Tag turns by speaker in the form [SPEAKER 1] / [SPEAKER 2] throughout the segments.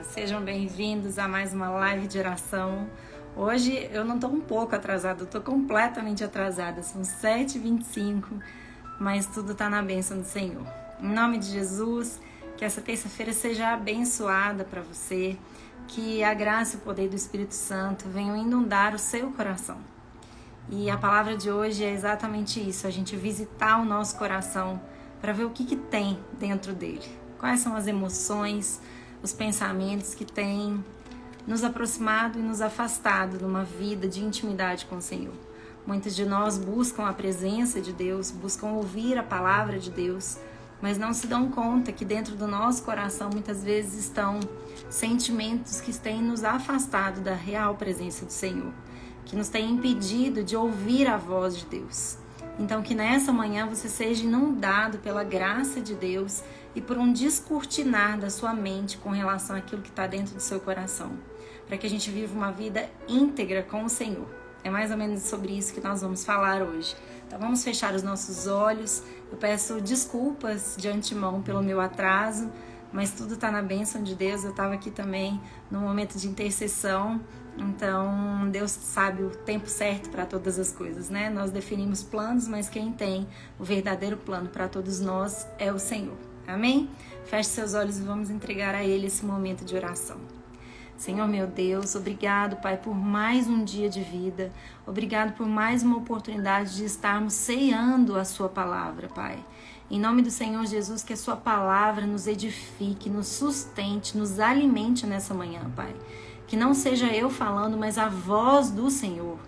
[SPEAKER 1] Sejam bem-vindos a mais uma live de oração. Hoje eu não estou um pouco atrasada, eu estou completamente atrasada, são 7h25, mas tudo está na bênção do Senhor. Em nome de Jesus, que essa terça-feira seja abençoada para você, que a graça e o poder do Espírito Santo venham inundar o seu coração. E a palavra de hoje é exatamente isso, a gente visitar o nosso coração para ver o que tem dentro dele. Quais são as emoções, os pensamentos que têm nos aproximado e nos afastado de uma vida de intimidade com o Senhor. Muitos de nós buscam a presença de Deus, buscam ouvir a palavra de Deus, mas não se dão conta que dentro do nosso coração muitas vezes estão sentimentos que têm nos afastado da real presença do Senhor, que nos têm impedido de ouvir a voz de Deus. Então que nessa manhã você seja inundado pela graça de Deus e por um descortinar da sua mente com relação àquilo que está dentro do seu coração, para que a gente viva uma vida íntegra com o Senhor. É mais ou menos sobre isso que nós vamos falar hoje. Então vamos fechar os nossos olhos. Eu peço desculpas de antemão pelo meu atraso, mas tudo está na bênção de Deus. Eu estava aqui também no momento de intercessão, então Deus sabe o tempo certo para todas as coisas, né? Nós definimos planos, mas quem tem o verdadeiro plano para todos nós é o Senhor. Amém? Feche seus olhos e vamos entregar a Ele esse momento de oração. Senhor meu Deus, obrigado, Pai, por mais um dia de vida. Obrigado por mais uma oportunidade de estarmos ceando a Sua palavra, Pai. Em nome do Senhor Jesus, que a Sua palavra nos edifique, nos sustente, nos alimente nessa manhã, Pai. Que não seja eu falando, mas a voz do Senhor.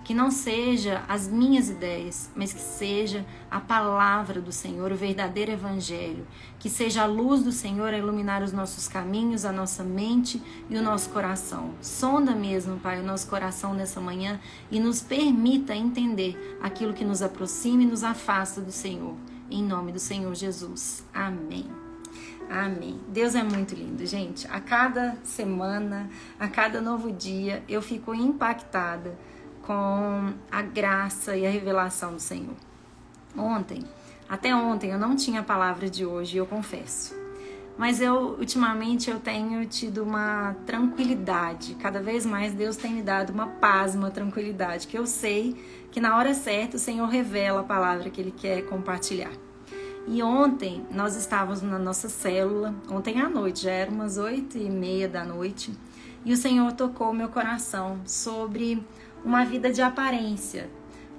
[SPEAKER 1] Que não seja as minhas ideias, mas que seja a palavra do Senhor, o verdadeiro evangelho. Que seja a luz do Senhor a iluminar os nossos caminhos, a nossa mente e o nosso coração. Sonda mesmo, Pai, o nosso coração nessa manhã e nos permita entender aquilo que nos aproxima e nos afasta do Senhor. Em nome do Senhor Jesus. Amém. Amém. Deus é muito lindo, gente. A cada semana, a cada novo dia, eu fico impactada com a graça e a revelação do Senhor. Até ontem, eu não tinha a palavra de hoje, eu confesso. Mas ultimamente, eu tenho tido uma tranquilidade. Cada vez mais Deus tem me dado uma paz, uma tranquilidade, que eu sei que na hora certa o Senhor revela a palavra que Ele quer compartilhar. E ontem, nós estávamos na nossa célula, ontem à noite, já era umas 8h30 da noite, e o Senhor tocou meu coração sobre uma vida de aparência,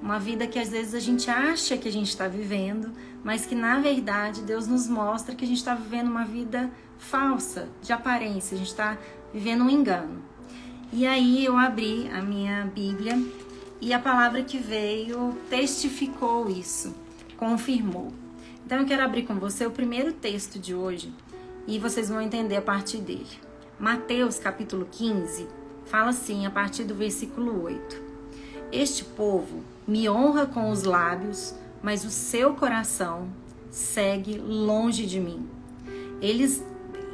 [SPEAKER 1] uma vida que às vezes a gente acha que a gente está vivendo, mas que na verdade Deus nos mostra que a gente está vivendo uma vida falsa, de aparência, a gente está vivendo um engano. E aí eu abri a minha Bíblia e a palavra que veio testificou isso, confirmou. Então eu quero abrir com você o primeiro texto de hoje e vocês vão entender a partir dele. Mateus capítulo 15 fala assim, a partir do versículo 8. Este povo me honra com os lábios, mas o seu coração segue longe de mim. Eles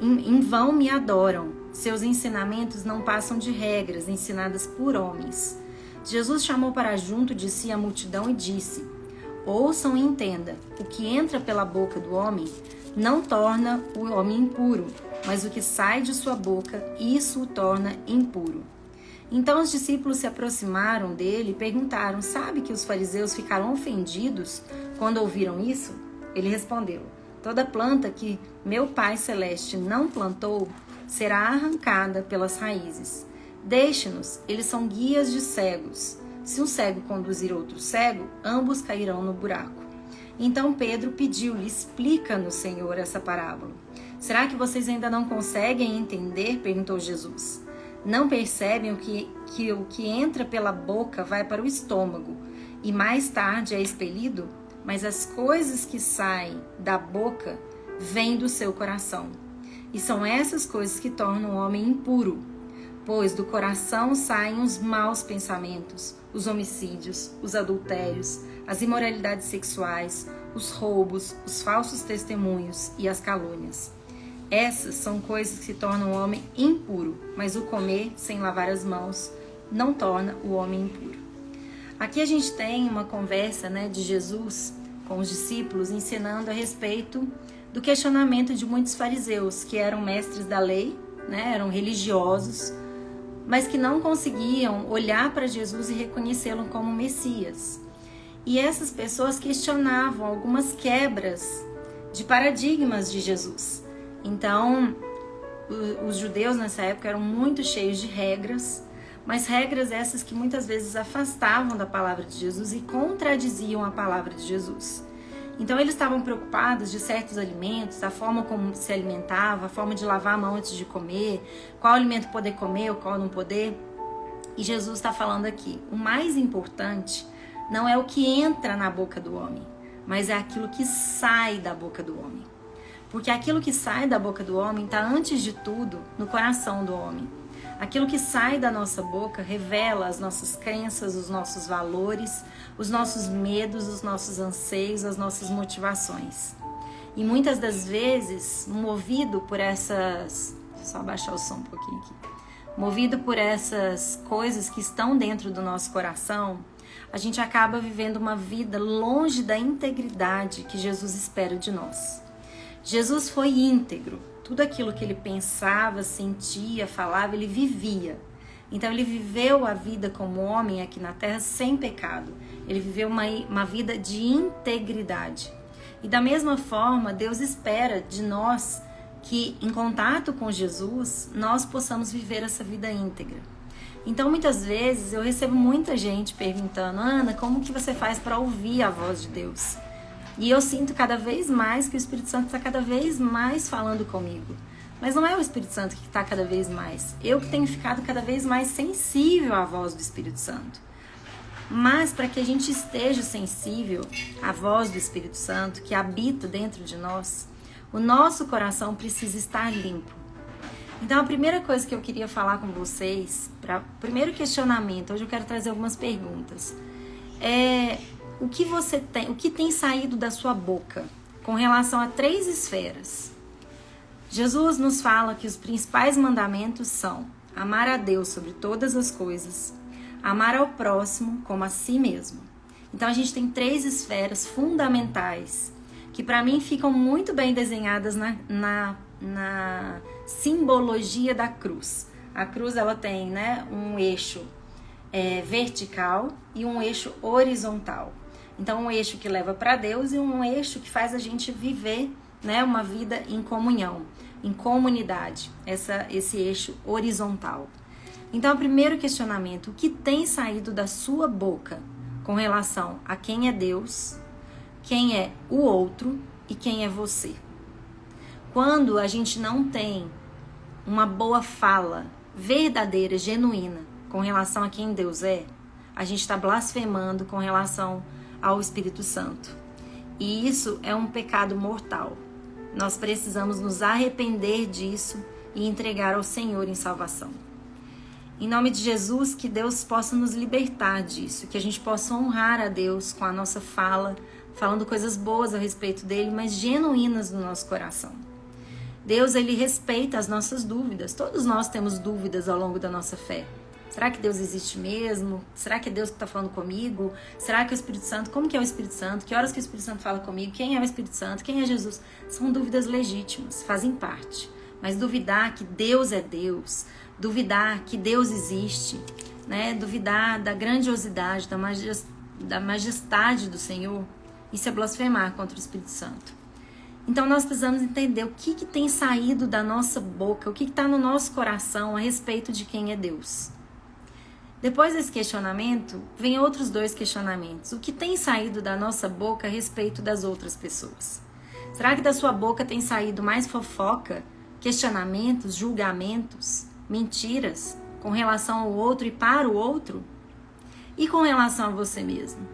[SPEAKER 1] em vão me adoram. Seus ensinamentos não passam de regras ensinadas por homens. Jesus chamou para junto de si a multidão e disse: ouçam e entenda, o que entra pela boca do homem não torna o homem impuro, mas o que sai de sua boca, isso o torna impuro. Então os discípulos se aproximaram dele e perguntaram: sabe que os fariseus ficaram ofendidos quando ouviram isso? Ele respondeu: toda planta que meu Pai Celeste não plantou será arrancada pelas raízes. Deixe-nos, eles são guias de cegos. Se um cego conduzir outro cego, ambos cairão no buraco. Então Pedro pediu-lhe: explica-nos, Senhor, essa parábola. Será que vocês ainda não conseguem entender? Perguntou Jesus. Não percebem que o que entra pela boca vai para o estômago e mais tarde é expelido? Mas as coisas que saem da boca vêm do seu coração. E são essas coisas que tornam o homem impuro. Pois do coração saem os maus pensamentos, os homicídios, os adultérios, as imoralidades sexuais, os roubos, os falsos testemunhos e as calúnias. Essas são coisas que tornam o homem impuro, mas o comer sem lavar as mãos não torna o homem impuro. Aqui a gente tem uma conversa, de Jesus com os discípulos ensinando a respeito do questionamento de muitos fariseus, que eram mestres da lei, né, eram religiosos, mas que não conseguiam olhar para Jesus e reconhecê-lo como Messias. E essas pessoas questionavam algumas quebras de paradigmas de Jesus. Então, os judeus nessa época eram muito cheios de regras, mas regras essas que muitas vezes afastavam da palavra de Jesus e contradiziam a palavra de Jesus. Então eles estavam preocupados de certos alimentos, da forma como se alimentava, a forma de lavar a mão antes de comer, qual alimento poder comer ou qual não poder. E Jesus está falando aqui, o mais importante não é o que entra na boca do homem, mas é aquilo que sai da boca do homem. Porque aquilo que sai da boca do homem está, antes de tudo, no coração do homem. Aquilo que sai da nossa boca revela as nossas crenças, os nossos valores, os nossos medos, os nossos anseios, as nossas motivações. E muitas das vezes, movido por essas... Deixa eu só abaixar o som um pouquinho aqui. Movido por essas coisas que estão dentro do nosso coração, a gente acaba vivendo uma vida longe da integridade que Jesus espera de nós. Jesus foi íntegro. Tudo aquilo que ele pensava, sentia, falava, ele vivia. Então ele viveu a vida como homem aqui na terra sem pecado. Ele viveu uma vida de integridade. E da mesma forma, Deus espera de nós que, em contato com Jesus, nós possamos viver essa vida íntegra. Então, muitas vezes, eu recebo muita gente perguntando: Ana, como que você faz para ouvir a voz de Deus? E eu sinto cada vez mais que o Espírito Santo está cada vez mais falando comigo. Mas não é o Espírito Santo que está cada vez mais. Eu que tenho ficado cada vez mais sensível à voz do Espírito Santo. Mas para que a gente esteja sensível à voz do Espírito Santo que habita dentro de nós, o nosso coração precisa estar limpo. Então a primeira coisa que eu queria falar com vocês, para o primeiro questionamento, hoje eu quero trazer algumas perguntas, o que tem saído da sua boca com relação a 3 esferas? Jesus nos fala que os principais mandamentos são amar a Deus sobre todas as coisas, amar ao próximo como a si mesmo. Então a gente tem 3 esferas fundamentais que para mim ficam muito bem desenhadas na simbologia da cruz. A cruz ela tem, né, um eixo vertical e um eixo horizontal. Então um eixo que leva para Deus e um eixo que faz a gente viver, né, uma vida em comunhão, em comunidade, esse eixo horizontal. Então o primeiro questionamento: o que tem saído da sua boca com relação a quem é Deus, quem é o outro e quem é você? Quando a gente não tem uma boa fala verdadeira, genuína, com relação a quem Deus é, a gente está blasfemando com relação ao Espírito Santo. E isso é um pecado mortal. Nós precisamos nos arrepender disso e entregar ao Senhor em salvação. Em nome de Jesus, que Deus possa nos libertar disso, que a gente possa honrar a Deus com a nossa fala, falando coisas boas a respeito dele, mas genuínas no nosso coração. Deus, ele respeita as nossas dúvidas. Todos nós temos dúvidas ao longo da nossa fé. Será que Deus existe mesmo? Será que é Deus que está falando comigo? Será que o Espírito Santo, como que é o Espírito Santo? Que horas que o Espírito Santo fala comigo? Quem é o Espírito Santo? Quem é Jesus? São dúvidas legítimas, fazem parte. Mas duvidar que Deus é Deus, duvidar que Deus existe, né? Duvidar da grandiosidade, da majestade do Senhor, isso é blasfemar contra o Espírito Santo. Então nós precisamos entender o que tem saído da nossa boca, o que está no nosso coração a respeito de quem é Deus. Depois desse questionamento, vem outros 2 questionamentos. O que tem saído da nossa boca a respeito das outras pessoas? Será que da sua boca tem saído mais fofoca, questionamentos, julgamentos, mentiras com relação ao outro e para o outro? E com relação a você mesmo?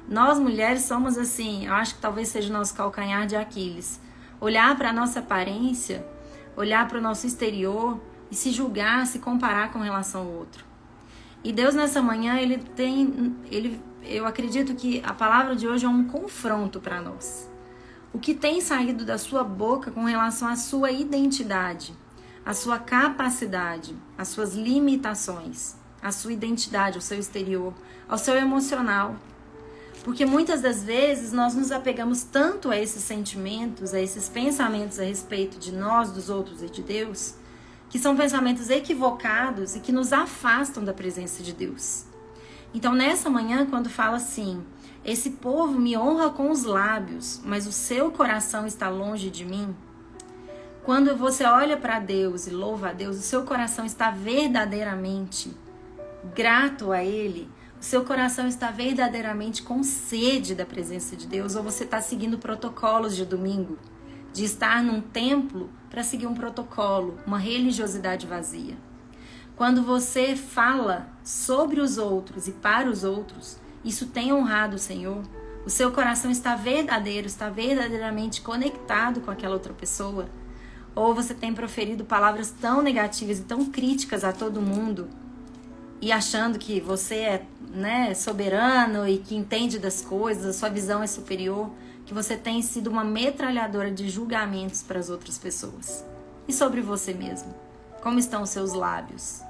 [SPEAKER 1] Nós mulheres somos assim, eu acho que talvez seja o nosso calcanhar de Aquiles. Olhar para a nossa aparência, olhar para o nosso exterior e se julgar, se comparar com relação ao outro. E Deus nessa manhã, eu acredito que a palavra de hoje é um confronto para nós. O que tem saído da sua boca com relação à sua identidade, à sua capacidade, às suas limitações, à sua identidade, ao seu exterior, ao seu emocional. Porque muitas das vezes nós nos apegamos tanto a esses sentimentos, a esses pensamentos a respeito de nós, dos outros e de Deus, que são pensamentos equivocados e que nos afastam da presença de Deus. Então, nessa manhã, quando fala assim, esse povo me honra com os lábios, mas o seu coração está longe de mim. Quando você olha para Deus e louva a Deus, o seu coração está verdadeiramente grato a Ele, o seu coração está verdadeiramente com sede da presença de Deus, ou você está seguindo protocolos de domingo, de estar num templo para seguir um protocolo, uma religiosidade vazia. Quando você fala sobre os outros e para os outros, isso tem honrado o Senhor, o seu coração está verdadeiro, está verdadeiramente conectado com aquela outra pessoa, ou você tem proferido palavras tão negativas e tão críticas a todo mundo, e achando que você é soberano e que entende das coisas, a sua visão é superior, que você tem sido uma metralhadora de julgamentos para as outras pessoas. E sobre você mesmo? Como estão os seus lábios?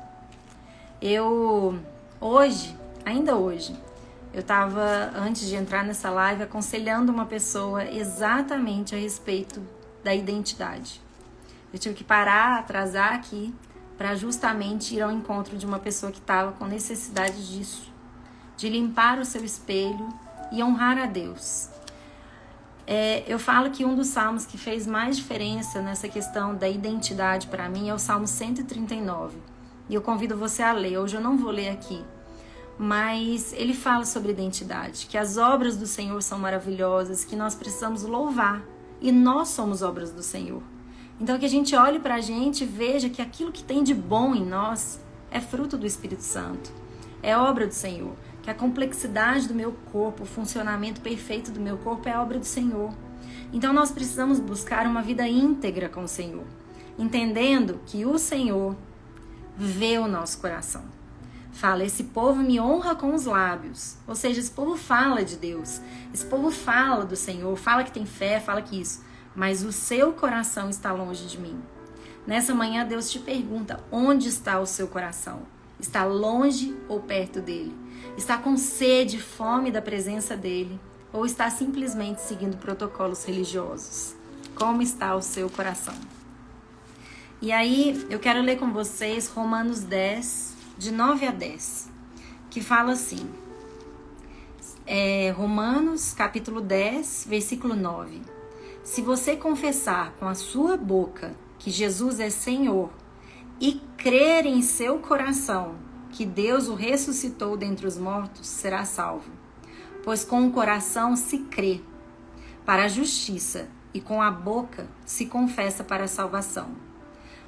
[SPEAKER 1] Ainda hoje, eu estava, antes de entrar nessa live, aconselhando uma pessoa exatamente a respeito da identidade. Eu tive que parar, atrasar aqui, para justamente ir ao encontro de uma pessoa que estava com necessidade disso, de limpar o seu espelho e honrar a Deus. Eu falo que um dos salmos que fez mais diferença nessa questão da identidade para mim é o Salmo 139. E eu convido você a ler. Hoje eu não vou ler aqui, mas ele fala sobre identidade, que as obras do Senhor são maravilhosas, que nós precisamos louvar, e nós somos obras do Senhor. Então que a gente olhe para a gente e veja que aquilo que tem de bom em nós é fruto do Espírito Santo, é obra do Senhor, que a complexidade do meu corpo, o funcionamento perfeito do meu corpo é obra do Senhor. Então nós precisamos buscar uma vida íntegra com o Senhor, entendendo que o Senhor vê o nosso coração. Fala, esse povo me honra com os lábios, ou seja, esse povo fala de Deus, esse povo fala do Senhor, fala que tem fé, fala que isso, mas o seu coração está longe de mim. Nessa manhã Deus te pergunta, onde está o seu coração? Está longe ou perto dele? Está com sede, fome da presença dele? Ou está simplesmente seguindo protocolos religiosos? Como está o seu coração? E aí eu quero ler com vocês Romanos 10, de 9 a 10, que fala assim, Romanos capítulo 10, versículo 9. Se você confessar com a sua boca que Jesus é Senhor e crer em seu coração que Deus o ressuscitou dentre os mortos, será salvo. Pois com o coração se crê para a justiça e com a boca se confessa para a salvação.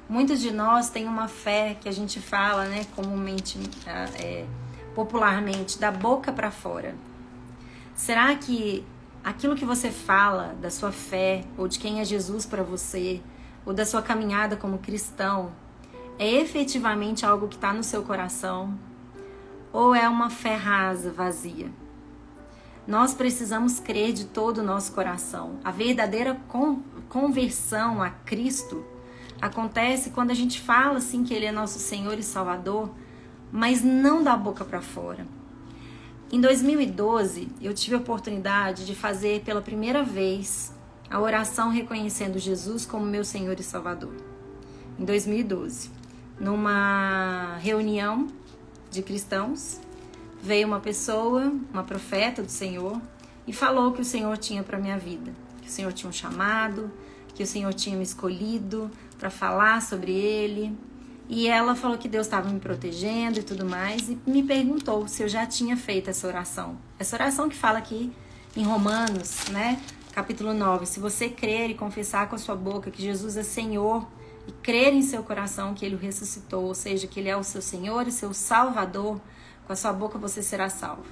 [SPEAKER 1] Muitos de nós têm uma fé que a gente fala, comumente, popularmente, da boca para fora. Será que aquilo que você fala da sua fé, ou de quem é Jesus para você, ou da sua caminhada como cristão, é efetivamente algo que está no seu coração? Ou é uma fé rasa, vazia? Nós precisamos crer de todo o nosso coração. A verdadeira conversão a Cristo acontece quando a gente fala assim que Ele é nosso Senhor e Salvador, mas não da boca para fora. Em 2012, eu tive a oportunidade de fazer pela primeira vez a oração reconhecendo Jesus como meu Senhor e Salvador. Em 2012, numa reunião de cristãos, veio uma pessoa, uma profeta do Senhor, e falou que o Senhor tinha para minha vida, que o Senhor tinha um chamado, que o Senhor tinha me escolhido para falar sobre Ele. E ela falou que Deus estava me protegendo e tudo mais, e me perguntou se eu já tinha feito essa oração. Essa oração que fala aqui em Romanos, capítulo 9. Se você crer e confessar com a sua boca que Jesus é Senhor e crer em seu coração que Ele o ressuscitou, ou seja, que Ele é o seu Senhor e seu Salvador, com a sua boca você será salvo.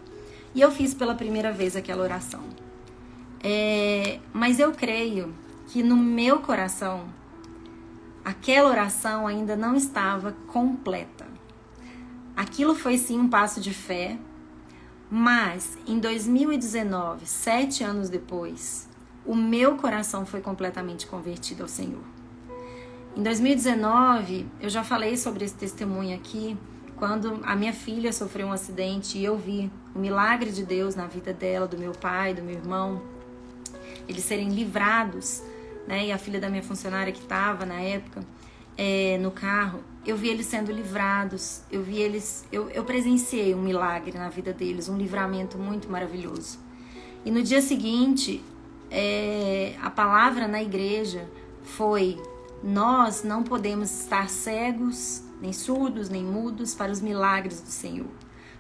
[SPEAKER 1] E eu fiz pela primeira vez aquela oração. Mas eu creio que no meu coração, aquela oração ainda não estava completa. Aquilo foi sim um passo de fé, mas em 2019, 7 anos depois, o meu coração foi completamente convertido ao Senhor. Em 2019, eu já falei sobre esse testemunho aqui, Quando a minha filha sofreu um acidente e eu vi o milagre de Deus na vida dela, do meu pai, do meu irmão, eles serem livrados, né? E a filha da minha funcionária que estava na época no carro, eu vi eles sendo livrados, eu presenciei um milagre na vida deles, um livramento muito maravilhoso. E no dia seguinte, a palavra na igreja foi: nós não podemos estar cegos, nem surdos, nem mudos para os milagres do Senhor.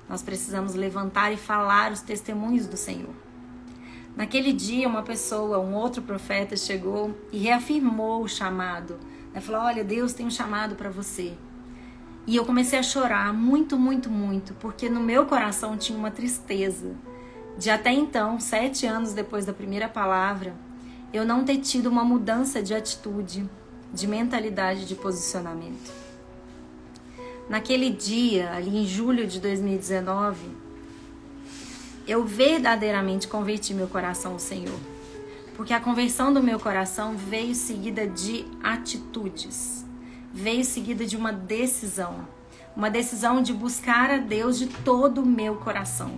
[SPEAKER 1] Nós precisamos levantar e falar os testemunhos do Senhor. Naquele dia, uma pessoa, um outro profeta chegou e reafirmou o chamado. Falou: olha, Deus tem um chamado para você. E eu comecei a chorar muito, muito, muito, porque no meu coração tinha uma tristeza de até então, 7 anos depois da primeira palavra, eu não ter tido uma mudança de atitude, de mentalidade, de posicionamento. Naquele dia, ali em julho de 2019, eu verdadeiramente converti meu coração ao Senhor. Porque a conversão do meu coração veio seguida de atitudes. Veio seguida de uma decisão. Uma decisão de buscar a Deus de todo o meu coração.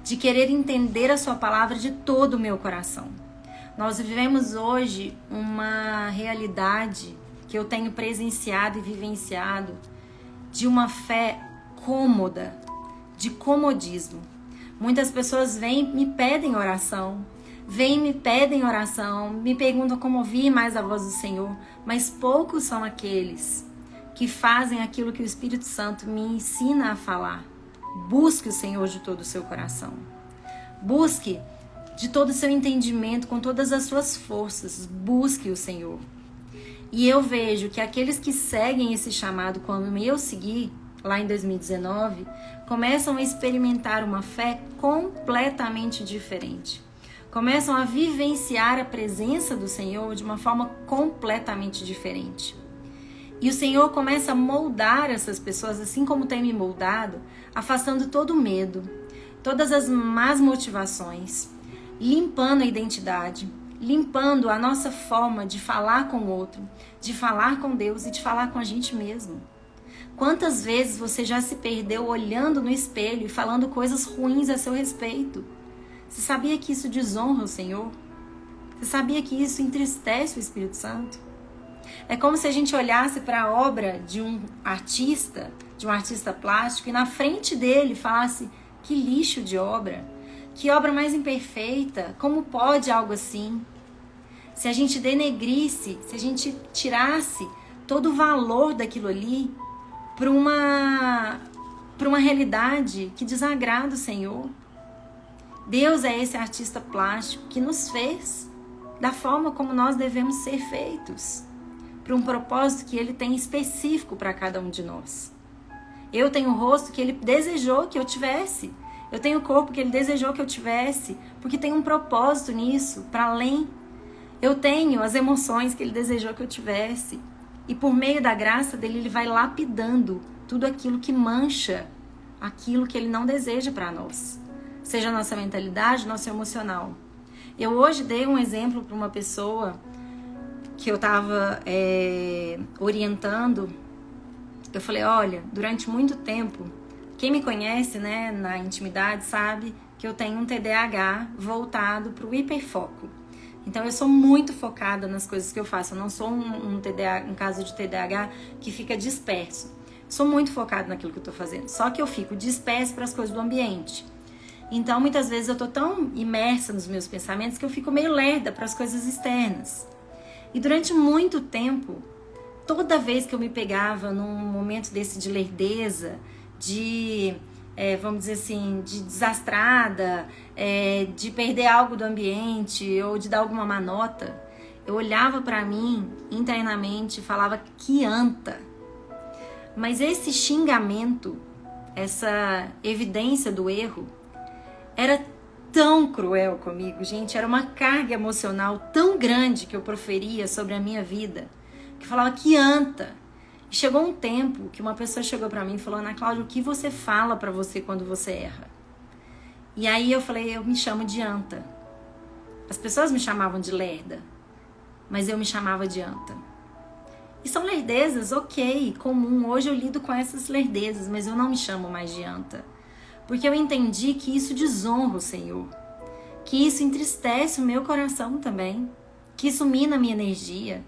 [SPEAKER 1] De querer entender a sua palavra de todo o meu coração. Nós vivemos hoje uma realidade que eu tenho presenciado e vivenciado de uma fé cômoda, de comodismo. Muitas pessoas vêm e me pedem oração, me perguntam como ouvir mais a voz do Senhor, mas poucos são aqueles que fazem aquilo que o Espírito Santo me ensina a falar. Busque o Senhor de todo o seu coração. Busque de todo o seu entendimento, com todas as suas forças. Busque o Senhor. E eu vejo que aqueles que seguem esse chamado, como eu segui lá em 2019, começam a experimentar uma fé completamente diferente. Começam a vivenciar a presença do Senhor de uma forma completamente diferente. E o Senhor começa a moldar essas pessoas, assim como tem me moldado, afastando todo o medo, todas as más motivações, limpando a identidade, limpando a nossa forma de falar com o outro, de falar com Deus e de falar com a gente mesmo. Quantas vezes você já se perdeu olhando no espelho e falando coisas ruins a seu respeito? Você sabia que isso desonra o Senhor? Você sabia que isso entristece o Espírito Santo? É como se a gente olhasse para a obra de um artista plástico, e na frente dele falasse: que lixo de obra, que obra mais imperfeita, como pode algo assim? Se a gente denegrisse, se a gente tirasse todo o valor daquilo ali para uma realidade que desagrada o Senhor. Deus é esse artista plástico que nos fez da forma como nós devemos ser feitos, para um propósito que Ele tem específico para cada um de nós. Eu tenho o rosto que Ele desejou que eu tivesse. Eu tenho o corpo que Ele desejou que eu tivesse, porque tem um propósito nisso, para além. Eu tenho as emoções que Ele desejou que eu tivesse. E por meio da graça dele, Ele vai lapidando tudo aquilo que mancha aquilo que Ele não deseja para nós. Seja a nossa mentalidade, nosso emocional. Eu hoje dei um exemplo para uma pessoa que eu estava orientando. Eu falei: olha, durante muito tempo, quem me conhece, né, na intimidade sabe que eu tenho um TDAH voltado para o hiperfoco. Então eu sou muito focada nas coisas que eu faço. Eu não sou um caso de TDAH que fica disperso. Sou muito focada naquilo que eu estou fazendo. Só que eu fico disperso para as coisas do ambiente. Então muitas vezes eu estou tão imersa nos meus pensamentos que eu fico meio lerda para as coisas externas. E durante muito tempo, toda vez que eu me pegava num momento desse de lerdeza, de, vamos dizer assim, de desastrada, de perder algo do ambiente ou de dar alguma má nota, eu olhava para mim internamente e falava: que anta. Mas esse xingamento, essa evidência do erro, era tão cruel comigo, gente. Era uma carga emocional tão grande que eu proferia sobre a minha vida, que falava: que anta. E chegou um tempo que uma pessoa chegou pra mim e falou: Ana Cláudia, o que você fala pra você quando você erra? E aí eu falei: eu me chamo de anta. As pessoas me chamavam de lerda, mas eu me chamava de anta. E são lerdezas, ok, comum. Hoje eu lido com essas lerdezas, mas eu não me chamo mais de anta. Porque eu entendi que isso desonra o Senhor. Que isso entristece o meu coração também. Que isso mina a minha energia.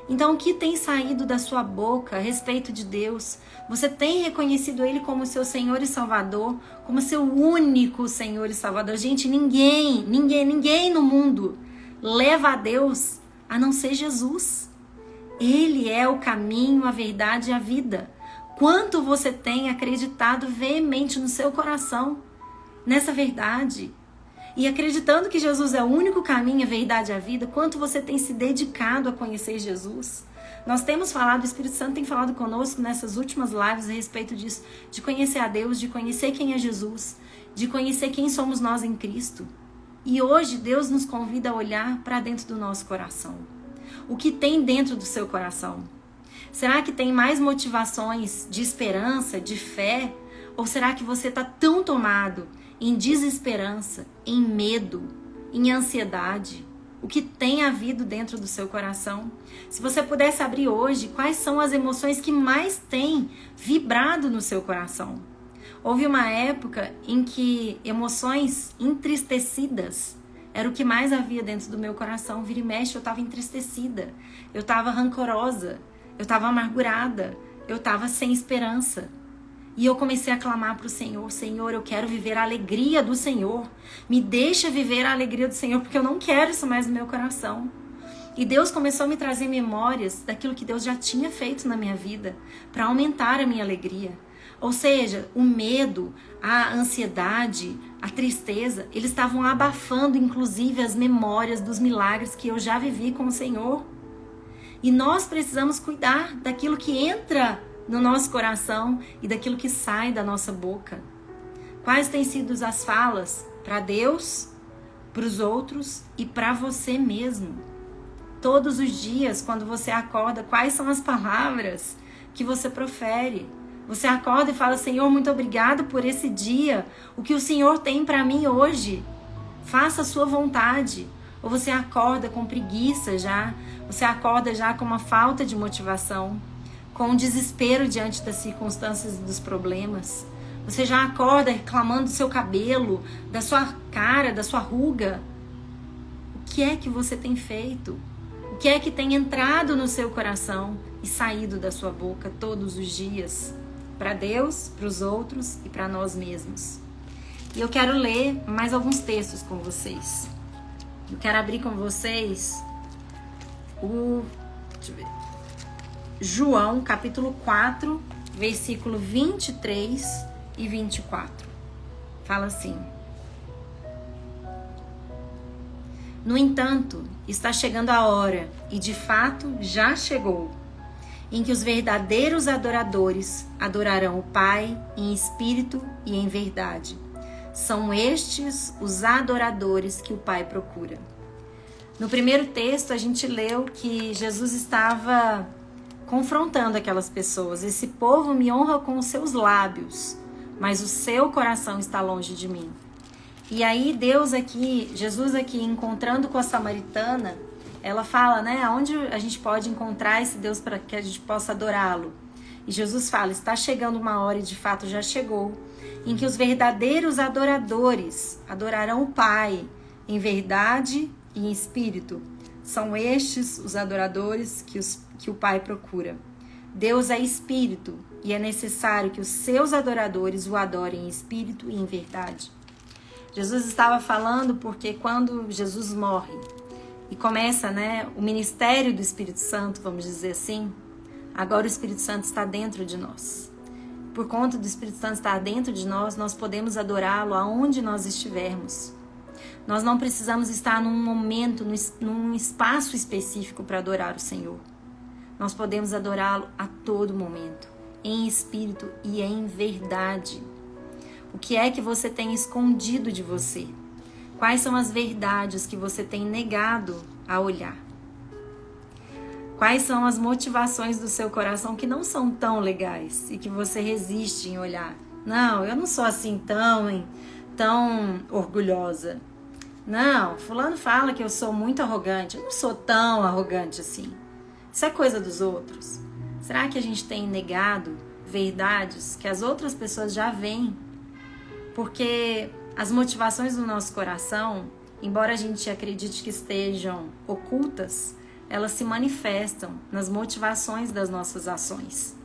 [SPEAKER 1] Então, o que tem saído da sua boca a respeito de Deus? Você tem reconhecido Ele como seu Senhor e Salvador? Como seu único Senhor e Salvador? Gente, ninguém no mundo leva a Deus a não ser Jesus. Ele é o caminho, a verdade e a vida. Quanto você tem acreditado veemente no seu coração nessa verdade? E acreditando que Jesus é o único caminho, a verdade e a vida, quanto você tem se dedicado a conhecer Jesus? Nós temos falado, o Espírito Santo tem falado conosco nessas últimas lives a respeito disso, de conhecer a Deus, de conhecer quem é Jesus, de conhecer quem somos nós em Cristo. E hoje Deus nos convida a olhar para dentro do nosso coração. O que tem dentro do seu coração? Será que tem mais motivações de esperança, de fé? Ou será que você está tão tomado em desesperança, em medo, em ansiedade? O que tem havido dentro do seu coração? Se você pudesse abrir hoje, quais são as emoções que mais têm vibrado no seu coração? Houve uma época em que emoções entristecidas era o que mais havia dentro do meu coração. Vira e mexe, eu estava entristecida, eu estava rancorosa, eu estava amargurada, eu estava sem esperança. E eu comecei a clamar para o Senhor: Senhor, eu quero viver a alegria do Senhor. Me deixa viver a alegria do Senhor, porque eu não quero isso mais no meu coração. E Deus começou a me trazer memórias daquilo que Deus já tinha feito na minha vida, para aumentar a minha alegria. Ou seja, o medo, a ansiedade, a tristeza, eles estavam abafando inclusive as memórias dos milagres que eu já vivi com o Senhor. E nós precisamos cuidar daquilo que entra no nosso coração e daquilo que sai da nossa boca. Quais têm sido as falas para Deus, para os outros e para você mesmo? Todos os dias, quando você acorda, quais são as palavras que você profere? Você acorda e fala: Senhor, muito obrigado por esse dia. O que o Senhor tem para mim hoje? Faça a sua vontade. Ou você acorda com preguiça já? Você acorda já com uma falta de motivação, com desespero diante das circunstâncias e dos problemas? Você já acorda reclamando do seu cabelo, da sua cara, da sua ruga? O que é que você tem feito? O que é que tem entrado no seu coração e saído da sua boca todos os dias? Para Deus, para os outros e para nós mesmos. E eu quero ler mais alguns textos com vocês. Eu quero abrir com vocês João, capítulo 4, versículo 23 e 24. Fala assim: No entanto, está chegando a hora, e de fato já chegou, em que os verdadeiros adoradores adorarão o Pai em espírito e em verdade. São estes os adoradores que o Pai procura. No primeiro texto, a gente leu que Jesus estava confrontando aquelas pessoas. Esse povo me honra com os seus lábios, mas o seu coração está longe de mim. E aí Jesus aqui encontrando com a samaritana, ela fala, né, aonde a gente pode encontrar esse Deus para que a gente possa adorá-lo. E Jesus fala: está chegando uma hora, e de fato já chegou, em que os verdadeiros adoradores adorarão o Pai em verdade e em espírito. São estes os adoradores que o Pai procura. Deus é espírito e é necessário que os seus adoradores o adorem em espírito e em verdade. Jesus estava falando porque quando Jesus morre e começa, né, o ministério do Espírito Santo, vamos dizer assim, agora o Espírito Santo está dentro de nós. Por conta do Espírito Santo estar dentro de nós, nós podemos adorá-lo aonde nós estivermos. Nós não precisamos estar num momento, num espaço específico para adorar o Senhor. Nós podemos adorá-lo a todo momento, em espírito e em verdade. O que é que você tem escondido de você? Quais são as verdades que você tem negado a olhar? Quais são as motivações do seu coração que não são tão legais e que você resiste em olhar? Não, eu não sou assim tão orgulhosa. Não, fulano fala que eu sou muito arrogante. Eu não sou tão arrogante assim. Isso é coisa dos outros? Será que a gente tem negado verdades que as outras pessoas já veem? Porque as motivações do nosso coração, embora a gente acredite que estejam ocultas, elas se manifestam nas motivações das nossas ações.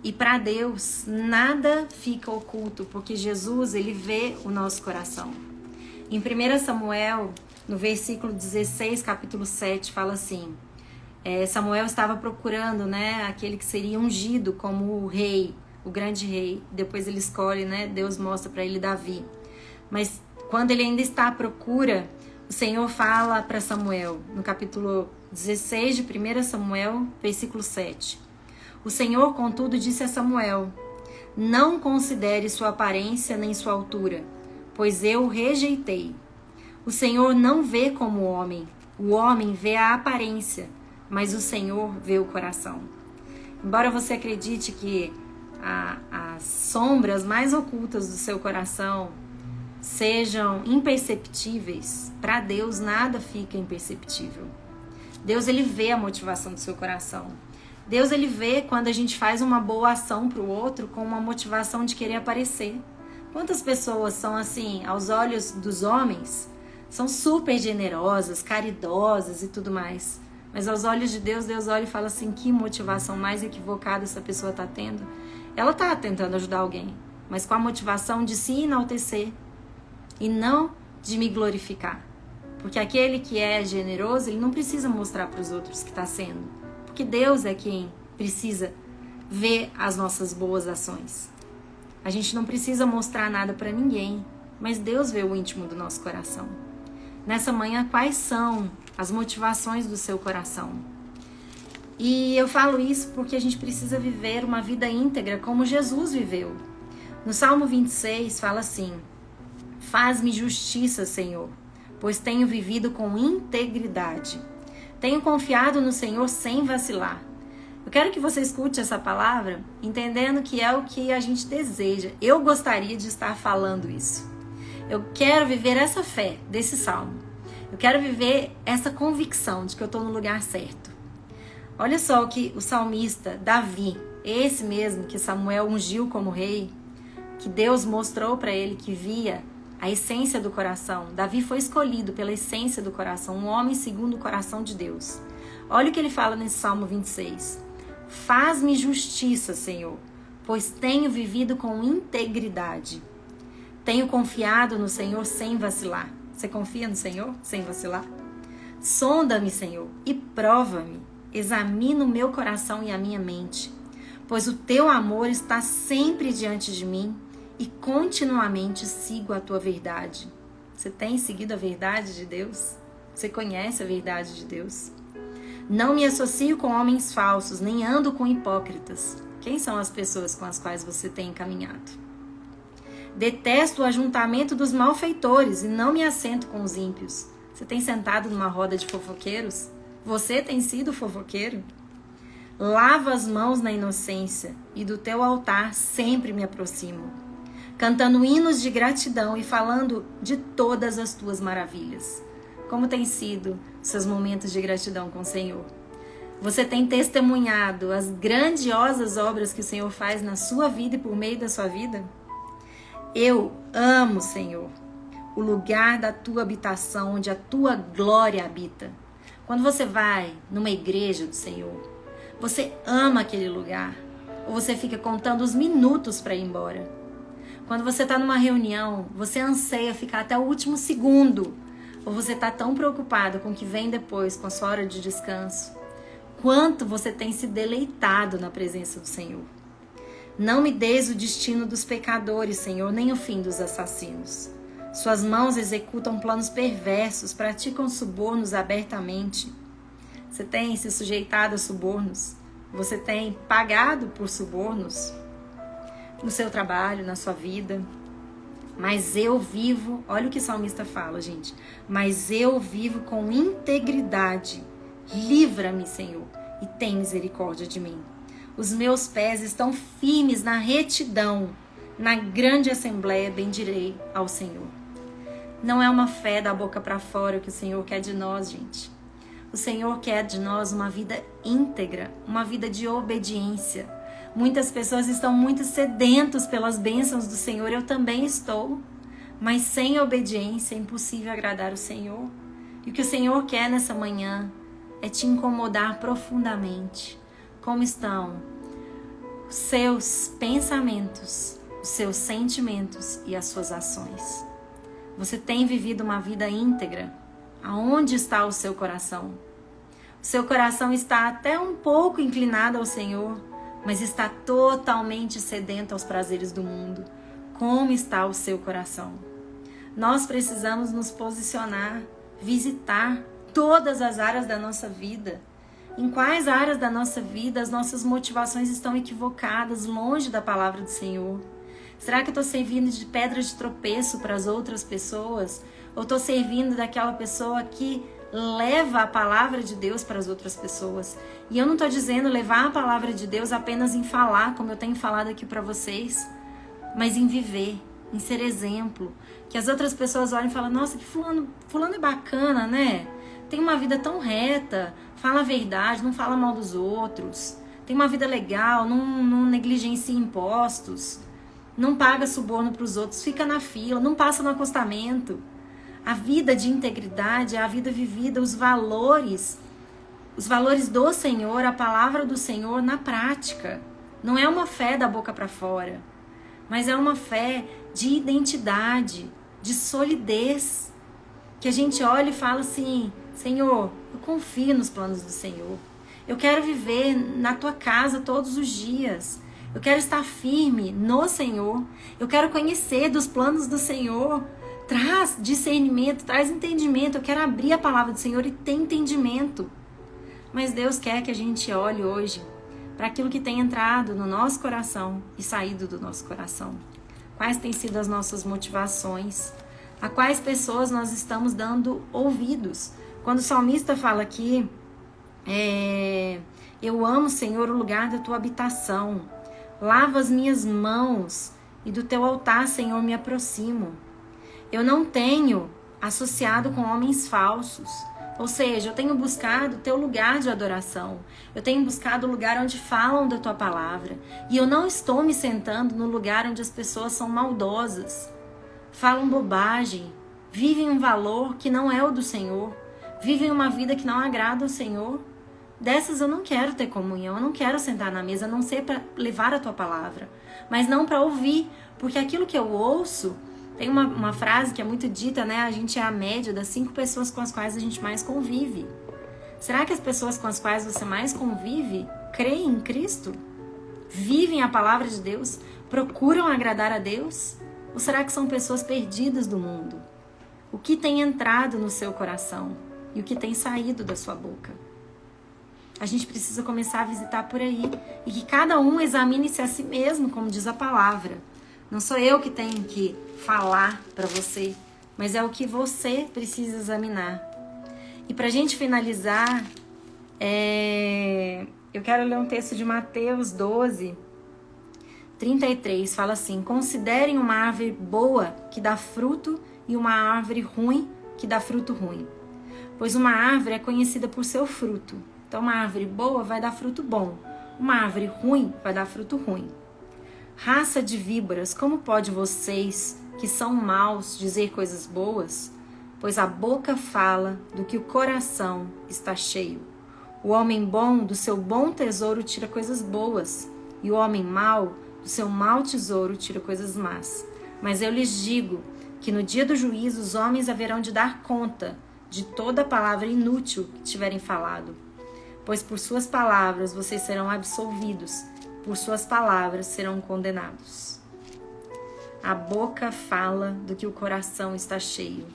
[SPEAKER 1] E para Deus, nada fica oculto, porque Jesus, ele vê o nosso coração. Em 1 Samuel, no versículo 16, capítulo 7, fala assim, Samuel estava procurando, né, aquele que seria ungido como o rei, o grande rei. Depois ele escolhe, né, Deus mostra para ele Davi. Mas quando ele ainda está à procura, o Senhor fala para Samuel, no capítulo 16 de 1 Samuel, versículo 7. O Senhor, contudo, disse a Samuel, não considere sua aparência nem sua altura, pois eu o rejeitei. O Senhor não vê como o homem vê a aparência, mas o Senhor vê o coração. Embora você acredite que as sombras mais ocultas do seu coração sejam imperceptíveis, para Deus nada fica imperceptível. Deus, ele vê a motivação do seu coração. Deus, ele vê quando a gente faz uma boa ação para o outro com uma motivação de querer aparecer. Quantas pessoas são assim, aos olhos dos homens, são super generosas, caridosas e tudo mais. Mas aos olhos de Deus, Deus olha e fala assim, que motivação mais equivocada essa pessoa está tendo. Ela está tentando ajudar alguém, mas com a motivação de se enaltecer e não de me glorificar. Porque aquele que é generoso, ele não precisa mostrar para os outros que está sendo. Porque Deus é quem precisa ver as nossas boas ações. A gente não precisa mostrar nada para ninguém, mas Deus vê o íntimo do nosso coração. Nessa manhã, quais são as motivações do seu coração? E eu falo isso porque a gente precisa viver uma vida íntegra como Jesus viveu. No Salmo 26 fala assim, faz-me justiça, Senhor, pois tenho vivido com integridade. Tenho confiado no Senhor sem vacilar. Eu quero que você escute essa palavra, entendendo que é o que a gente deseja. Eu gostaria de estar falando isso. Eu quero viver essa fé desse salmo. Eu quero viver essa convicção de que eu estou no lugar certo. Olha só o que o salmista Davi, esse mesmo que Samuel ungiu como rei, que Deus mostrou para ele que via a essência do coração. Davi foi escolhido pela essência do coração, um homem segundo o coração de Deus. Olha o que ele fala nesse Salmo 26. Faz-me justiça, Senhor, pois tenho vivido com integridade. Tenho confiado no Senhor sem vacilar. Você confia no Senhor sem vacilar? Sonda-me, Senhor, e prova-me. Examina o meu coração e a minha mente, pois o teu amor está sempre diante de mim e continuamente sigo a tua verdade. Você tem seguido a verdade de Deus? Você conhece a verdade de Deus? Não me associo com homens falsos, nem ando com hipócritas. Quem são as pessoas com as quais você tem caminhado? Detesto o ajuntamento dos malfeitores e não me assento com os ímpios. Você tem sentado numa roda de fofoqueiros? Você tem sido fofoqueiro? Lavo as mãos na inocência e do teu altar sempre me aproximo, cantando hinos de gratidão e falando de todas as tuas maravilhas. Como tem sido seus momentos de gratidão com o Senhor? Você tem testemunhado as grandiosas obras que o Senhor faz na sua vida e por meio da sua vida? Eu amo, Senhor, o lugar da tua habitação, onde a tua glória habita. Quando você vai numa igreja do Senhor, você ama aquele lugar? Ou você fica contando os minutos para ir embora? Quando você está numa reunião, você anseia ficar até o último segundo? Ou você está tão preocupado com o que vem depois, com a sua hora de descanso? Quanto você tem se deleitado na presença do Senhor? Não me deis o destino dos pecadores, Senhor, nem o fim dos assassinos. Suas mãos executam planos perversos, praticam subornos abertamente. Você tem se sujeitado a subornos? Você tem pagado por subornos no seu trabalho, na sua vida? Mas eu vivo, olha o que o salmista fala, gente. Mas eu vivo com integridade. Livra-me, Senhor, e tem misericórdia de mim. Os meus pés estão firmes na retidão. Na grande assembleia bendirei ao Senhor. Não é uma fé da boca para fora que o Senhor quer de nós, gente. O O Senhor quer de nós uma vida íntegra, uma vida de obediência. Muitas pessoas estão muito sedentos pelas bênçãos do Senhor, eu também estou. Mas sem obediência é impossível agradar o Senhor. E o que o Senhor quer nessa manhã é te incomodar profundamente. Como estão os seus pensamentos, os seus sentimentos e as suas ações? Você tem vivido uma vida íntegra? Aonde está o seu coração? O seu coração está até um pouco inclinado ao Senhor, mas está totalmente sedento aos prazeres do mundo. Como está o seu coração? Nós precisamos nos posicionar, visitar todas as áreas da nossa vida. Em quais áreas da nossa vida as nossas motivações estão equivocadas, longe da palavra do Senhor? Será que eu estou servindo de pedra de tropeço para as outras pessoas? Ou estou servindo daquela pessoa que leva a palavra de Deus para as outras pessoas? E eu não estou dizendo levar a palavra de Deus apenas em falar, como eu tenho falado aqui para vocês, mas em viver, em ser exemplo. Que as outras pessoas olhem e falam, nossa, que fulano é bacana, né? Tem uma vida tão reta, fala a verdade, não fala mal dos outros. Tem uma vida legal, não negligencia impostos, não paga suborno para os outros, fica na fila, não passa no acostamento. A vida de integridade é a vida vivida, os valores do Senhor, a palavra do Senhor na prática. Não é uma fé da boca para fora, mas é uma fé de identidade, de solidez, que a gente olha e fala assim, Senhor, eu confio nos planos do Senhor. Eu quero viver na tua casa todos os dias. Eu quero estar firme no Senhor. Eu quero conhecer dos planos do Senhor. Traz discernimento, traz entendimento. Eu quero abrir a palavra do Senhor e ter entendimento. Mas Deus quer que a gente olhe hoje para aquilo que tem entrado no nosso coração e saído do nosso coração. Quais têm sido as nossas motivações? A quais pessoas nós estamos dando ouvidos? Quando o salmista fala aqui, eu amo, Senhor, o lugar da tua habitação. Lavo as minhas mãos e do teu altar, Senhor, me aproximo. Eu não tenho associado com homens falsos. Ou seja, eu tenho buscado o teu lugar de adoração. Eu tenho buscado o lugar onde falam da tua palavra. E eu não estou me sentando no lugar onde as pessoas são maldosas, falam bobagem, vivem um valor que não é o do Senhor, vivem uma vida que não agrada ao Senhor. Dessas eu não quero ter comunhão, eu não quero sentar na mesa, a não ser para levar a tua palavra, mas não para ouvir, porque aquilo que eu ouço, tem uma frase que é muito dita, né? A gente é a média das 5 pessoas com as quais a gente mais convive. Será que as pessoas com as quais você mais convive creem em Cristo? Vivem a palavra de Deus? Procuram agradar a Deus? Ou será que são pessoas perdidas do mundo? O que tem entrado no seu coração e o que tem saído da sua boca? A gente precisa começar a visitar por aí e que cada um examine-se a si mesmo, como diz a palavra. Não sou eu que tenho que falar para você, mas é o que você precisa examinar. E para a gente finalizar, eu quero ler um texto de Mateus 12, 33. Fala assim: considerem uma árvore boa que dá fruto e uma árvore ruim que dá fruto ruim. Pois uma árvore é conhecida por seu fruto. Então uma árvore boa vai dar fruto bom, uma árvore ruim vai dar fruto ruim. Raça de víboras, como pode vocês, que são maus, dizer coisas boas? Pois a boca fala do que o coração está cheio. O homem bom do seu bom tesouro tira coisas boas, e o homem mau do seu mau tesouro tira coisas más. Mas eu lhes digo que no dia do juízo os homens haverão de dar conta de toda palavra inútil que tiverem falado. Pois por suas palavras vocês serão absolvidos, por suas palavras serão condenados. A boca fala do que o coração está cheio.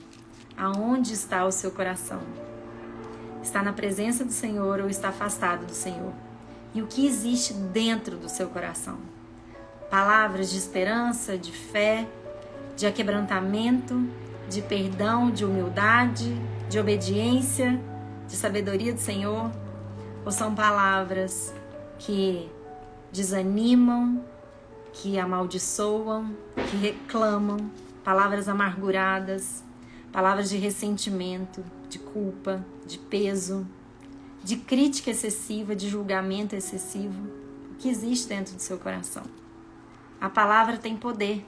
[SPEAKER 1] Aonde está o seu coração? Está na presença do Senhor ou está afastado do Senhor? E o que existe dentro do seu coração? Palavras de esperança, de fé, de aquebrantamento, de perdão, de humildade, de obediência, de sabedoria do Senhor? Ou são palavras que desanimam, que amaldiçoam, que reclamam, palavras amarguradas, palavras de ressentimento, de culpa, de peso, de crítica excessiva, de julgamento excessivo, o que existe dentro do seu coração. A palavra tem poder,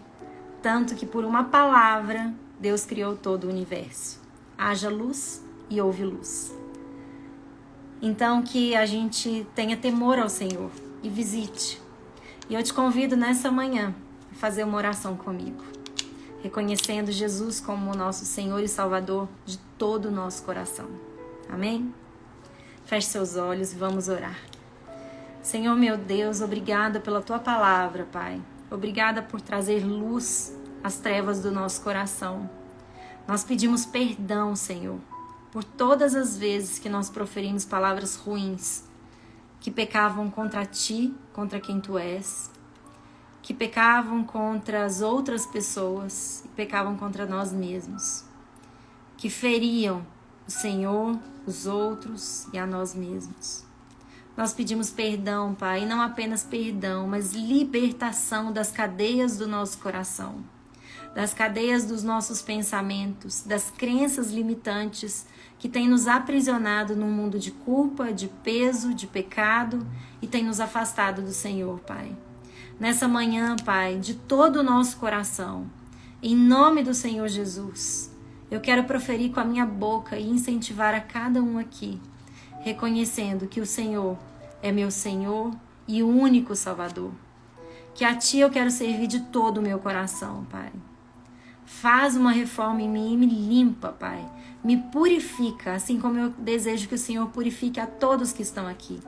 [SPEAKER 1] tanto que por uma palavra Deus criou todo o universo. Haja luz e houve luz. Então que a gente tenha temor ao Senhor e visite. E eu te convido nessa manhã a fazer uma oração comigo, reconhecendo Jesus como o nosso Senhor e Salvador de todo o nosso coração. Amém? Feche seus olhos e vamos orar. Senhor meu Deus, obrigada pela tua palavra, Pai. Obrigada por trazer luz às trevas do nosso coração. Nós pedimos perdão, Senhor, por todas as vezes que nós proferimos palavras ruins, que pecavam contra ti, contra quem tu és, que pecavam contra as outras pessoas e pecavam contra nós mesmos, que feriam o Senhor, os outros e a nós mesmos. Nós pedimos perdão, Pai, e não apenas perdão, mas libertação das cadeias do nosso coração, das cadeias dos nossos pensamentos, das crenças limitantes que têm nos aprisionado num mundo de culpa, de peso, de pecado e têm nos afastado do Senhor, Pai. Nessa manhã, Pai, de todo o nosso coração, em nome do Senhor Jesus, eu quero proferir com a minha boca e incentivar a cada um aqui, reconhecendo que o Senhor é meu Senhor e o único Salvador. Que a Ti eu quero servir de todo o meu coração, Pai. Faz uma reforma em mim e me limpa, Pai. Me purifica, assim como eu desejo que o Senhor purifique a todos que estão aqui.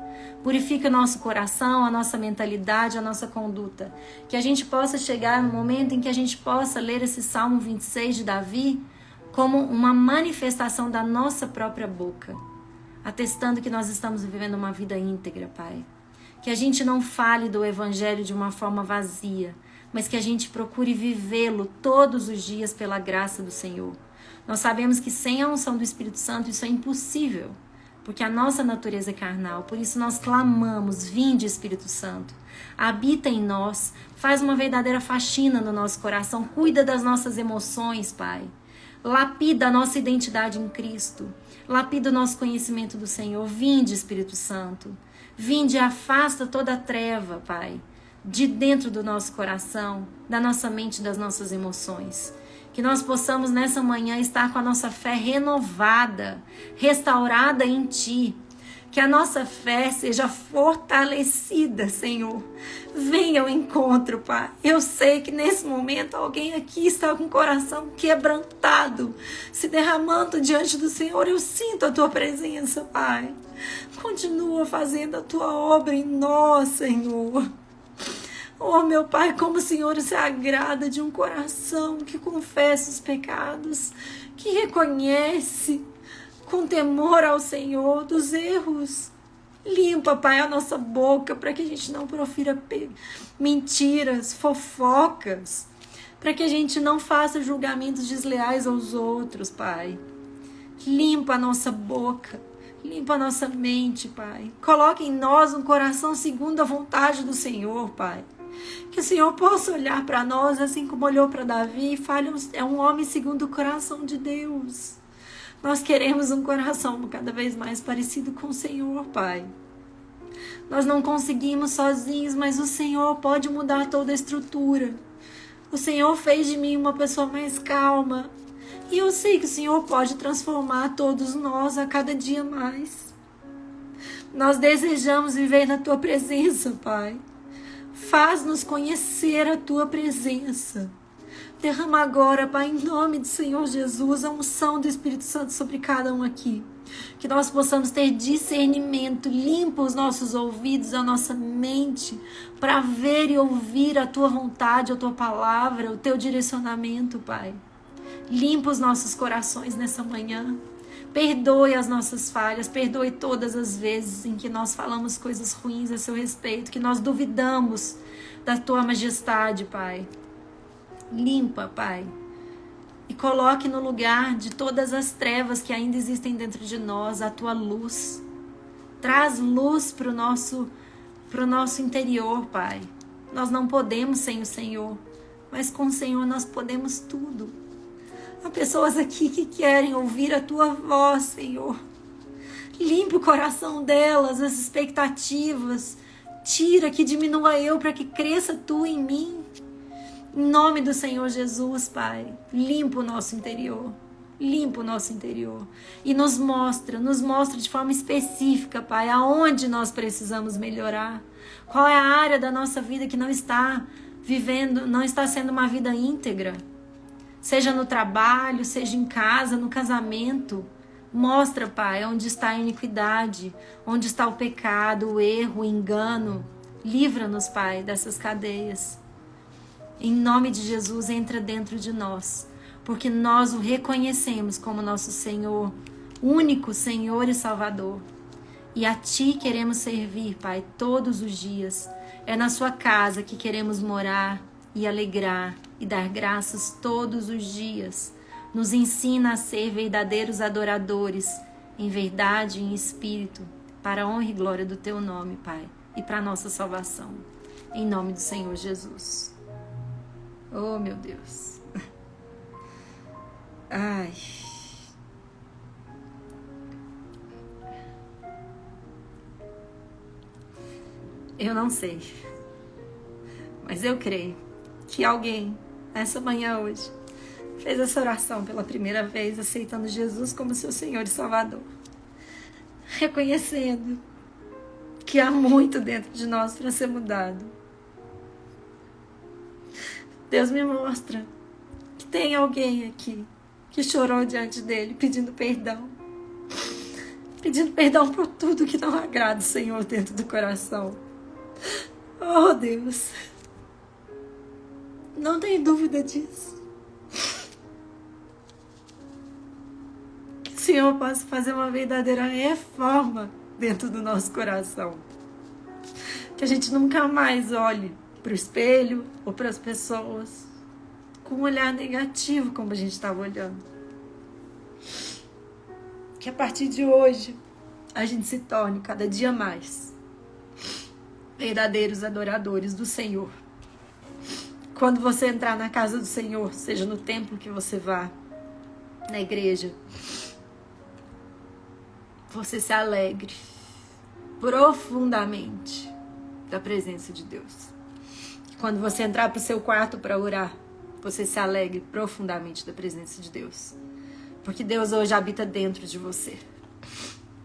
[SPEAKER 1] Purifica o nosso coração, a nossa mentalidade, a nossa conduta. Que a gente possa chegar no momento em que a gente possa ler esse Salmo 26 de Davi como uma manifestação da nossa própria boca, atestando que nós estamos vivendo uma vida íntegra, Pai. Que a gente não fale do Evangelho de uma forma vazia, mas que a gente procure vivê-lo todos os dias pela graça do Senhor. Nós sabemos que sem a unção do Espírito Santo isso é impossível, porque a nossa natureza é carnal. Por isso nós clamamos: vinde, Espírito Santo, habita em nós, faz uma verdadeira faxina no nosso coração, cuida das nossas emoções, Pai. Lapida a nossa identidade em Cristo, lapida o nosso conhecimento do Senhor. Vinde, Espírito Santo, vinde e afasta toda a treva, Pai, de dentro do nosso coração, da nossa mente, das nossas emoções. Que nós possamos nessa manhã estar com a nossa fé renovada, restaurada em Ti. Que a nossa fé seja fortalecida, Senhor. Venha ao encontro, Pai. Eu sei que nesse momento alguém aqui está com o coração quebrantado, se derramando diante do Senhor. Eu sinto a Tua presença, Pai. Continua fazendo a Tua obra em nós, Senhor. Oh, meu Pai, como o Senhor se agrada de um coração que confessa os pecados, que reconhece com temor ao Senhor dos erros. Limpa, Pai, a nossa boca para que a gente não profira mentiras, fofocas, para que a gente não faça julgamentos desleais aos outros, Pai. Limpa a nossa boca, limpa a nossa mente, Pai. Coloque em nós um coração segundo a vontade do Senhor, Pai. Que o Senhor possa olhar para nós assim como olhou para Davi e fale: é um homem segundo o coração de Deus. Nós queremos um coração cada vez mais parecido com o Senhor, Pai. Nós não conseguimos sozinhos, mas o Senhor pode mudar toda a estrutura. O Senhor fez de mim uma pessoa mais calma. E eu sei que o Senhor pode transformar todos nós a cada dia mais. Nós desejamos viver na Tua presença, Pai. Faz-nos conhecer a Tua presença. Derrama agora, Pai, em nome do Senhor Jesus, a unção do Espírito Santo sobre cada um aqui. Que nós possamos ter discernimento, limpa os nossos ouvidos, a nossa mente, para ver e ouvir a Tua vontade, a Tua palavra, o Teu direcionamento, Pai. Limpa os nossos corações nessa manhã. Perdoe as nossas falhas, perdoe todas as vezes em que nós falamos coisas ruins a Seu respeito, que nós duvidamos da Tua majestade, Pai. Limpa, Pai, e coloque no lugar de todas as trevas que ainda existem dentro de nós a Tua luz. Traz luz para o nosso interior, Pai. Nós não podemos sem o Senhor, mas com o Senhor nós podemos tudo. Há pessoas aqui que querem ouvir a Tua voz, Senhor. Limpa o coração delas, as expectativas. Tira, que diminua eu para que cresça tu em mim. Em nome do Senhor Jesus, Pai, limpa o nosso interior. Limpa o nosso interior. E nos mostra de forma específica, Pai, aonde nós precisamos melhorar. Qual é a área da nossa vida que não está vivendo, não está sendo uma vida íntegra. Seja no trabalho, seja em casa, no casamento. Mostra, Pai, onde está a iniquidade, onde está o pecado, o erro, o engano. Livra-nos, Pai, dessas cadeias. Em nome de Jesus, entra dentro de nós, porque nós o reconhecemos como nosso Senhor, único Senhor e Salvador. E a Ti queremos servir, Pai, todos os dias. É na Sua casa que queremos morar e alegrar e dar graças todos os dias. Nos ensina a ser verdadeiros adoradores, em verdade e em espírito, para a honra e glória do Teu nome, Pai, e para a nossa salvação. Em nome do Senhor Jesus. Oh, meu Deus. Ai. Eu não sei, mas eu creio que alguém, nessa manhã hoje, fez essa oração pela primeira vez, aceitando Jesus como seu Senhor e Salvador. Reconhecendo que há muito dentro de nós para ser mudado. Deus me mostra que tem alguém aqui que chorou diante dele, pedindo perdão. Pedindo perdão por tudo que não agrada o Senhor dentro do coração. Oh, Deus. Não tem dúvida disso. Que o Senhor possa fazer uma verdadeira reforma dentro do nosso coração. Que a gente nunca mais olhe para o espelho ou para as pessoas com um olhar negativo como a gente estava olhando. Que a partir de hoje a gente se torne cada dia mais verdadeiros adoradores do Senhor. Quando você entrar na casa do Senhor, seja no templo que você vá, na igreja, você se alegre profundamente da presença de Deus. Quando você entrar para o seu quarto para orar, você se alegre profundamente da presença de Deus. Porque Deus hoje habita dentro de você.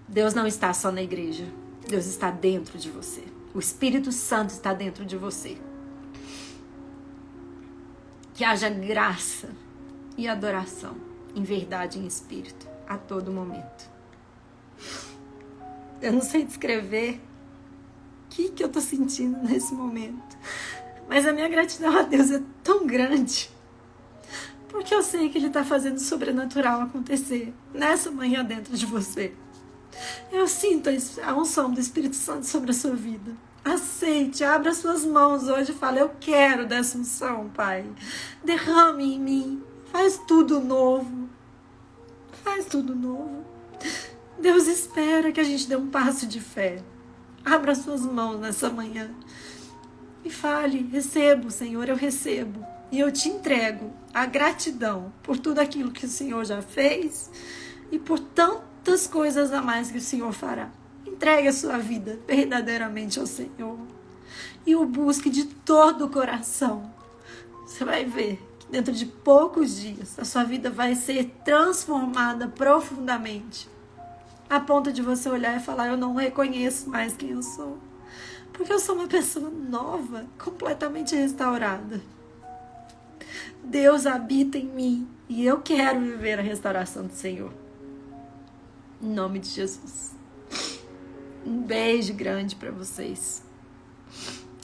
[SPEAKER 1] Deus não está só na igreja. Deus está dentro de você. O Espírito Santo está dentro de você. Que haja graça e adoração em verdade e em espírito a todo momento. Eu não sei descrever o que eu estou sentindo nesse momento. Mas a minha gratidão a Deus é tão grande. Porque eu sei que Ele está fazendo o sobrenatural acontecer nessa manhã dentro de você. Eu sinto a unção do Espírito Santo sobre a sua vida. Aceite, abra suas mãos hoje e fale: eu quero dessa unção, Pai. Derrame em mim. Faz tudo novo. Faz tudo novo. Deus espera que a gente dê um passo de fé. Abra suas mãos nessa manhã e fale: recebo, Senhor, eu recebo. E eu te entrego a gratidão por tudo aquilo que o Senhor já fez e por tantas coisas a mais que o Senhor fará. Entregue a sua vida verdadeiramente ao Senhor e o busque de todo o coração. Você vai ver que dentro de poucos dias a sua vida vai ser transformada profundamente, a ponto de você olhar e falar: eu não reconheço mais quem eu sou, porque eu sou uma pessoa nova, completamente restaurada. Deus habita em mim e eu quero viver a restauração do Senhor. Em nome de Jesus. Um beijo grande para vocês.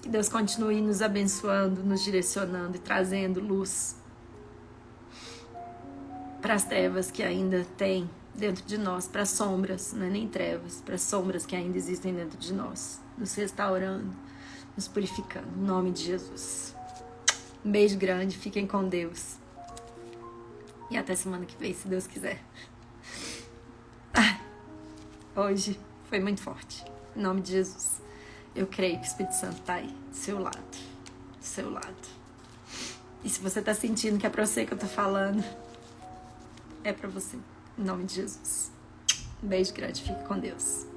[SPEAKER 1] Que Deus continue nos abençoando, nos direcionando e trazendo luz para as trevas que ainda tem dentro de nós, para as sombras, não é nem trevas, para as sombras que ainda existem dentro de nós, nos restaurando, nos purificando. Em nome de Jesus. Um beijo grande, fiquem com Deus. E até semana que vem, se Deus quiser. Hoje foi muito forte. Em nome de Jesus. Eu creio que o Espírito Santo está aí, do seu lado. Do seu lado. E se você está sentindo que é para você que eu estou falando, é para você. Em nome de Jesus. Um beijo grande, fique com Deus.